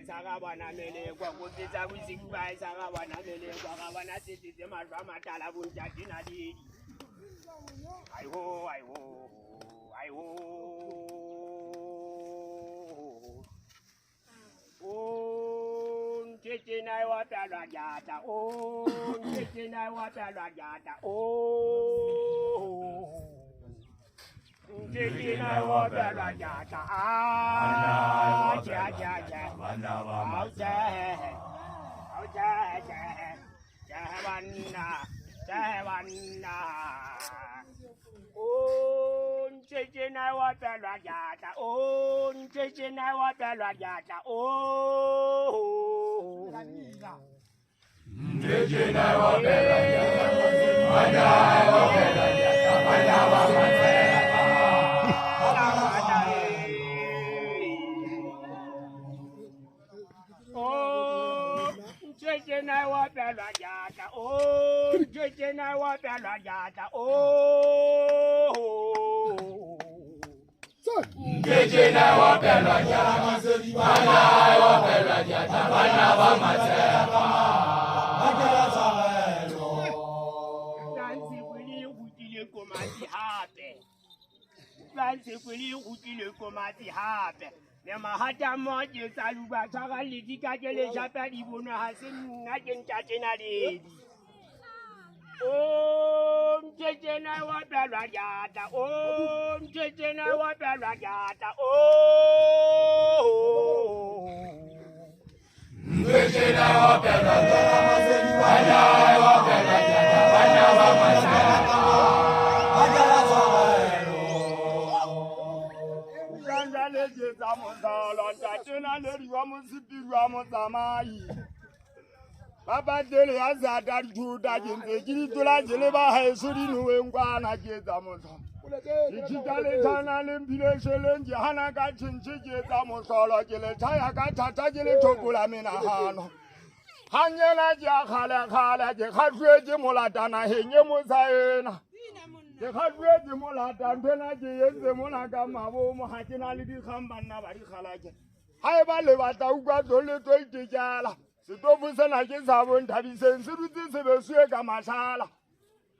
Sakabana mele kwa kutita kusikwa sakabana mele kwa kabana sisi mazama tala bunja dinadi aiho aiho aiho tete na wapala jata tete na wapala jata tete na wapala jata ja ja ja Javanna tete na wapala jata tete na wapala jata Tete na wapala jata Jena wa pela jata jena wa pela jata jena wa pela jata bana wa mateba akala sabelo dansi kuli hutile komati hape dansi kuli hutile komati hape ne mahata moje saluba saka lidika jele chapa dibono hasen na jenta na ledi tete na wa pela jata tete na wa pela jata tete na wa pela jata bana wa pela jata bana wa mateba akala sabelo Papa dele azada juda jinze kiri tola jele ba haisuri nuwe ngwana jeza mozo. Ichitale tana lembile shelenji hana ka chinchi jeza mosolo jele chaya ka tata jele chokula mina hano. Hanyela ja khala je khadwe je molatana henye mosaena. Je khadwe je molatana na je yenze mona ka mabo mo hakina le di khamba na ba di khalaje. Haeba le batla uka dole to itjala. Setofu sena ke sa bo nthabiseng se dutse se beswe ka mashala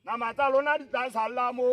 na matalona di tsa salamo